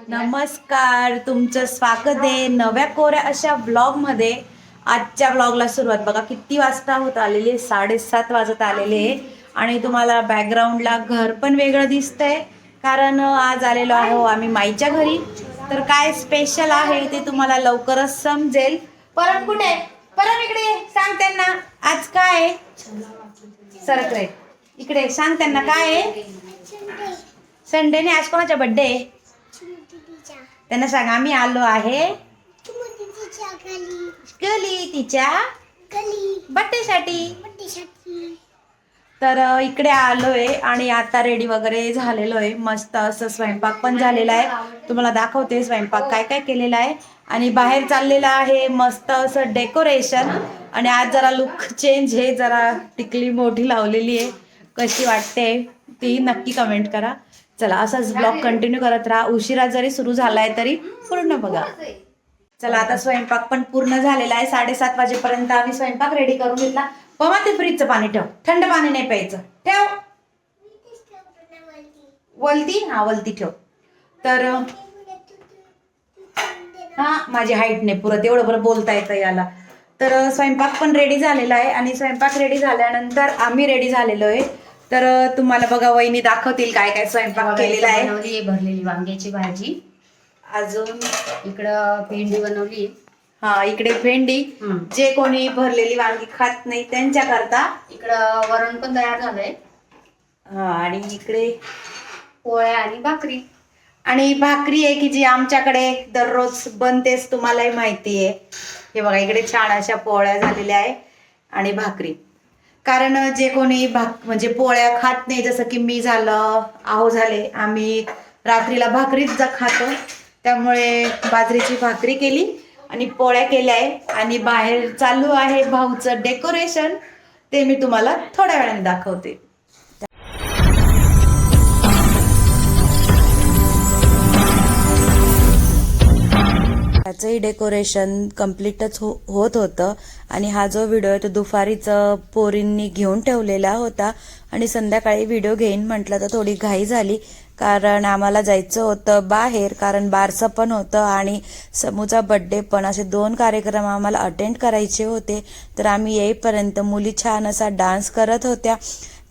नमस्कार, तुमचं स्वागत आहे नव्या कोऱ्या अशा ब्लॉग मध्ये। आजच्या ब्लॉगला सुरुवात बघा किती वाजता होत आलेली, 7:30 वाजत आलेले आणि तुम्हाला बॅकग्राऊंडला घर पण वेगळं दिसतंय कारण आज आलेलो आहो आम्ही माईच्या घरी। तर काय स्पेशल आहे ते तुम्हाला लवकरच समजेल। परम कुठे? परम इकडे सांग त्यांना आज काय सरक रे, इकडे सांग त्यांना काय आहे। संडेने आज कोणाचा बर्थडे आहे त्यांना सांग। आम्ही आलो आहे गली तिच्या बर्थडे साठी। तर इकडे आलोय आणि आता रेडी वगैरे झालेलो आहे, मस्त असं स्वयंपाक पण झालेला आहे। तुम्हाला दाखवते स्वयंपाक काय काय केलेला आहे आणि बाहेर चाललेला आहे मस्त असं डेकोरेशन। आणि आज जरा लुक चेंज आहे, जरा टिकली मोठी लावलेली आहे, कशी वाटते ती नक्की कमेंट करा। चला असाच ब्लॉग कंटिन्यू करत राहा, उशिरा जरी सुरू झालाय तरी पूर्ण बघा। चला आता स्वयंपाक पण पूर्ण झालेला आहे, 7:30 वाजेपर्यंत आम्ही स्वयंपाक रेडी करून घेतला। पमा ते फ्रीजचं पाणी ठेव, थंड पाणी नाही प्यायचं, ठेव वलती, हा वलती ठेव। तर हा माझी हाईट नाही पुरत एवढं बरं बोलता येतं याला। तर स्वयंपाक पण रेडी झालेला आहे आणि स्वयंपाक रेडी झाल्यानंतर आम्ही रेडी झालेलो आहे। तर तुम्हाला बघा वहिनी दाखवतील काय काय स्वयंपाक केलेला आहे। भरलेली वांग्याची भाजी, अजून इकडं भेंडी बनवली। हा इकडे भेंडी, जे कोणी भरलेली वांगी खात नाही त्यांच्या करता इकडं वरण पण तयार झालंय। हा आणि इकडे पोळ्या आणि भाकरी। आणि भाकरी आहे की जी आमच्याकडे दररोज बनतेच, तुम्हालाही माहिती आहे। हे बघा इकडे छान अशा पोळ्या झालेल्या आहे आणि भाकरी। कारण जे कोणी म्हणजे पोळ्या खात नाही, जसं की मी झालं, आहो झाले, आम्ही रात्रीला भाकरीच खातो, त्यामुळे बाजरीची भाकरी केली आणि पोळ्या केल्या आहे। आणि बाहेर चालू आहे भाऊचं डेकोरेशन, ते मी तुम्हाला थोड्या वेळाने दाखवते। त्याचंही डेकोरेशन कम्प्लीटच होत होतं आणि हा जो व्हिडिओ आहे तो दुपारीच पोरींनी घेऊन ठेवलेला होता आणि संध्याकाळी व्हिडिओ घेईन म्हटलं तर थोडी घाई झाली, कारण आम्हाला जायचं होतं बाहेर, कारण बारसं पण होतं आणि समूचा बर्थडे पण, असे 2 कार्यक्रम आम्हाला अटेंड करायचे होते। तर आम्ही येईपर्यंत मुली छान असा डान्स करत होत्या,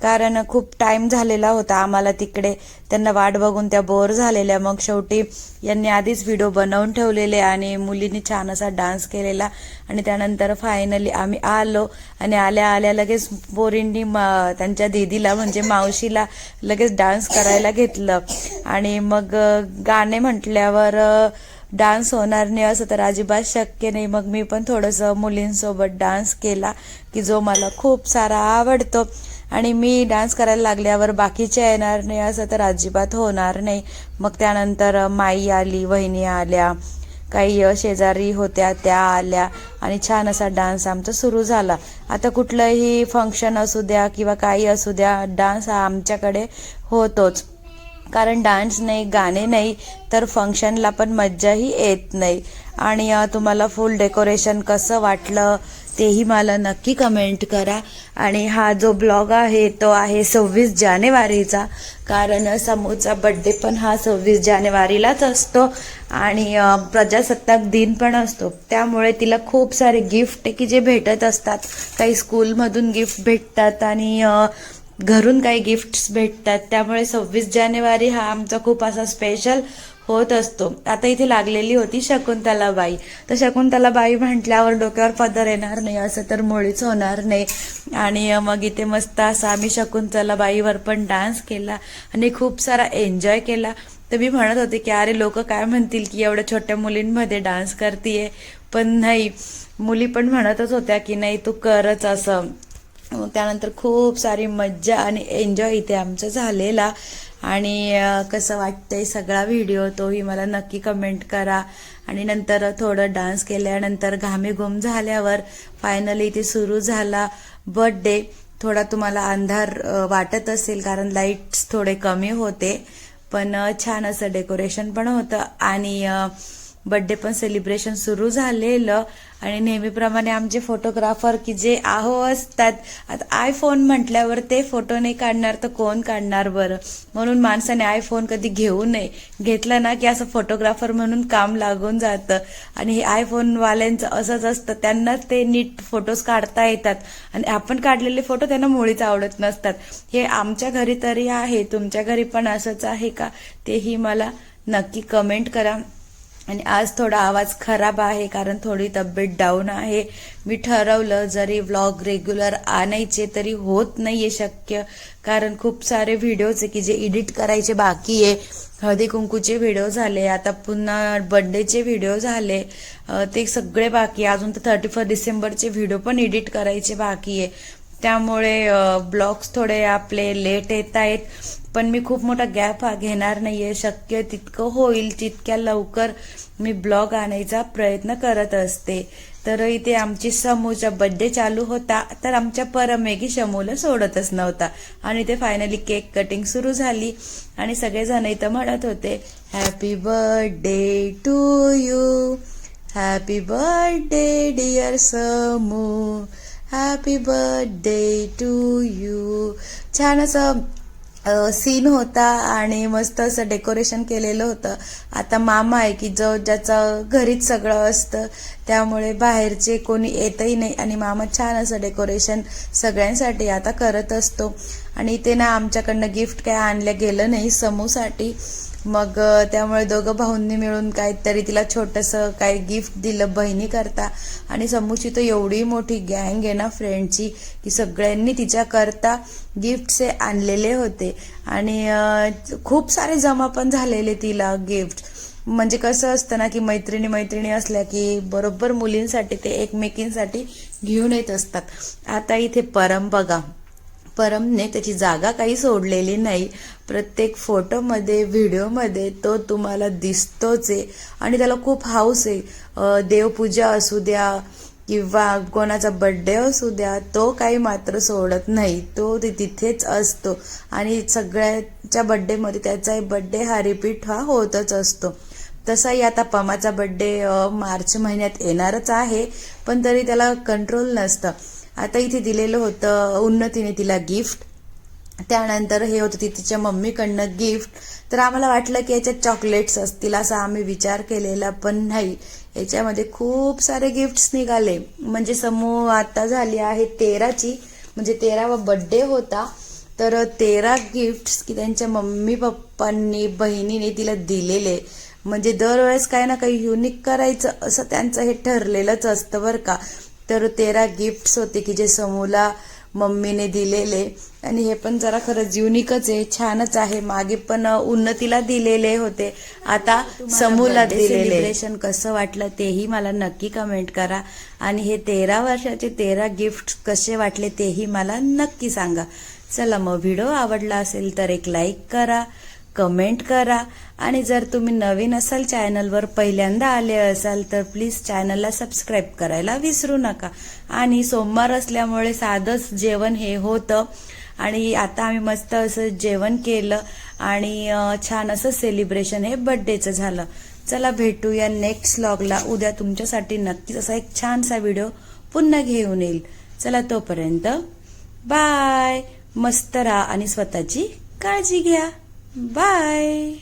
कारण खूप टाइम झालेला होता आम्हाला तिकडे, त्यांना वाट बघून त्या बोर झालेल्या। मग शेवटी यांनी आधीच व्हिडिओ बनवून ठेवलेले आणि मुलींनी छान असा डान्स केलेला आणि त्यानंतर फायनली आम्ही आलो आणि आल्या आल्या लगेच पोरींनी त्यांच्या दीदीला म्हणजे मावशीला लगेच डान्स करायला घेतलं। आणि मग गाणे म्हटल्यावर डान्स होणार नाही असं तर अजिबात शक्य नाही। मग मी पण थोडंसं मुलींसोबत डान्स केला की जो मला खूप सारा आवडतो, आणि मी डान्स करायला लागल्यावर बाकीच्या येणार नाही असं तर अजिबात होणार नाही। मग त्यानंतर माई आली, वहिनी आल्या, काही शेजारी होत्या त्या आल्या आणि छान असा डान्स आमचा सुरू झाला। आता कुठलंही फंक्शन असू द्या किंवा काही असू द्या, डान्स हा आमच्याकडे होतोच, कारण डान्स नाही, गाणे नाही तर फंक्शनला पण मज्जाही येत नाही। आणि तुम्हाला फुल डेकोरेशन कसं वाटलं तेही मला नक्की कमेंट करा। आणि हा जो ब्लॉग आहे तो आहे 26 जानेवारीचा, कारण समूचा बर्थडे पण हा 26 जानेवारीलाच असतो आणि प्रजासत्ताक दिन पण असतो, त्यामुळे तिला खूप सारे गिफ्ट आहे की जे भेटत असतात। काही स्कूलमधून गिफ्ट भेटतात आणि घरून काही गिफ्ट्स भेटतात, त्यामुळे 26 जानेवारी हा आमचा खूप असा स्पेशल होत असतो। आता इथे लागलेली होती शकुंतलाबाई, तर शकुंतलाबाई म्हटल्यावर डोक्यावर पदर येणार नाही असं तर मुळीच होणार नाही। आणि मग इथे मस्त असा आम्ही शकुंतलाबाईवर पण डान्स केला आणि खूप सारा एन्जॉय केला। तर मी म्हणत होते की अरे लोक काय म्हणतील की एवढ्या छोट्या मुलींमध्ये डान्स करतीये, पण नाही, मुली पण म्हणतच होत्या की नाही तू करच असं। त्यानंतर खूप सारी मज्जा आणि एन्जॉय इथे आमचा झालेला। आणि कसं वाटतंय सगळा व्हिडिओ तोही मला नक्की कमेंट करा। आणि नंतर थोडं डान्स केल्यानंतर घामेघूम झाल्यावर फायनली इथे सुरू झाला बर्थडे। थोडा तुम्हाला अंधार वाटत असेल कारण लाईट्स थोडे कमी होते, पण छान असं डेकोरेशन पण होतं आणि बर्थडे पण सेलिब्रेशन सुरू झालेलं आणि नेहमीप्रमाणे आमचे फोटोग्राफर की जे आहो असतात, आता आयफोन म्हटल्यावर ते फोटो नाही काढणार तर कोण काढणार बरं. म्हणून माणसाने आयफोन कधी घेऊ नये. घेतला ना की असं फोटोग्राफर म्हणून काम लागून जातं. आणि हे आयफोनवाल्यांचं असंच असतं, त्यांनाच ते नीट फोटोज काढता येतात आणि आपण काढलेले फोटो त्यांना मुळीच आवडत नसतात. हे आमच्या घरी तरी आहे, तुमच्या घरी पण असंच आहे का तेही मला नक्की कमेंट करा. आणि आज थोडा आवाज खराब आहे कारण थोडी तब्येत डाऊन आहे. मी ठरवलं जरी व्लॉग रेग्युलर आणायचे तरी होत नाहीये शक्य, कारण खूप सारे व्हिडिओज आहे की जे एडिट करायचे बाकी आहे. हळदी कुंकूचे व्हिडिओ झाले, आता पुन्हा बर्थडेचे व्हिडिओ झाले, ते सगळे बाकी. अजून तर 31 डिसेंबरचे व्हिडिओ पण एडिट करायचे बाकी आहे. त्यामुळे ब्लॉग्स थोडे आपले लेट येत आहेत. पण मी खूप मोठा गॅप घेणार नाहीये. शक्य तितकं होईल तितक्या लवकर मी ब्लॉग आणायचा प्रयत्न करत असते. तर इथे आमची समूचा बर्थडे चालू होता, तर आमच्या परमेगी शमूला सोडतच नव्हता आणि ते फायनली केक कटिंग सुरू झाली आणि सगळेजण इथं म्हणत होते happy birthday to you, happy birthday dear Samu, happy birthday to you. छान असं सीन होता आणि मस्त असं डेकोरेशन केलेलं होतं. आता मामा आहे की जो ज्याचं घरीच सगळं असतं, त्यामुळे बाहेरचे कोणी येतही नाही आणि मामा छान असं डेकोरेशन सगळ्यांसाठी आता करत असतो. आणि ते ना आमच्याकडनं गिफ्ट काय आणलं गेलं नाही समूसाठी, मग त्यामुळे दोघं भाऊंनी मिळून काहीतरी तिला छोटंसं काही गिफ्ट दिलं बहिणी करता. आणि समूची तर एवढी मोठी गँग आहे ना फ्रेंडची की सगळ्यांनी तिच्या करता गिफ्टचे आणलेले होते आणि खूप सारे जमा पण झालेले तिला गिफ्ट. म्हणजे कसं असतं ना की मैत्रिणी असल्या की बरोबर मुलींसाठी ते एकमेकींसाठी घेऊन येत असतात. आता इथे परम बघा, परमने त्याची जागा काही सोडलेली नाही. प्रत्येक फोटोमध्ये व्हिडिओमध्ये तो तुम्हाला दिसतोच आहे आणि त्याला खूप हौस आहे. देवपूजा असू द्या किंवा कोणाचा बर्थडे असू द्या, तो काही मात्र सोडत नाही. तो तिथेच असतो आणि सगळ्याच्या बर्थडेमध्ये त्याचा बर्थडे हा रिपीट होतच असतो. तसाही आता पमाचा बर्थडे मार्च महिन्यात येणारच आहे, पण तरी त्याला कंट्रोल नसतं. आता इथे दिलेलं होतं उन्नतीने तिला गिफ्ट, त्यानंतर हे होतं तिच्या मम्मीकडनं गिफ्ट. तर आम्हाला वाटलं की याच्यात चॉकलेट्स असतील असा आम्ही विचार केलेला, पण नाही, याच्यामध्ये खूप सारे गिफ्ट्स निघाले. म्हणजे समूह आता झाली आहे 13ची, म्हणजे 13वा बर्थडे होता. तर 13 गिफ्ट्स की त्यांच्या मम्मी पप्पांनी बहिणीने तिला दिलेले. म्हणजे दरवेळेस काही ना काही युनिक करायचं असं त्यांचं हे ठरलेलंच असतं बरं का. तर 13 गिफ्ट्स होते की जे समूला मम्मीने दिलेले आणि हे पण जरा खरंच युनिकच आहे, छानच आहे. मागे पण उन्नतीला दिलेले होते, आता समूला दिलेले. सेलिब्रेशन कसं वाटलं तेही मला नक्की कमेंट करा आणि हे 13 वर्षाचे 13 गिफ्ट कसे वाटले तेही मला नक्की सांगा. चला मग व्हिडिओ आवडला असेल तर एक लाईक करा, कमेंट करा आणि जर तुम्ही नवीन असाल चॅनलवर पहिल्यांदा आले असाल तर प्लीज चॅनलला सबस्क्राईब करायला विसरू नका. आणि सोमवार असल्यामुळे साधंच जेवण हे होतं आणि आता आम्ही मस्त असं जेवण केलं आणि छान असं सेलिब्रेशन हे बर्थडेचं झालं. चला भेटूया नेक्स्ट व्लॉगला. उद्या तुमच्यासाठी नक्कीच असा एक छानसा व्हिडिओ पुन्हा घेऊन येईल. चला तोपर्यंत बाय. मस्त राहा आणि स्वतःची काळजी घ्या. बाय.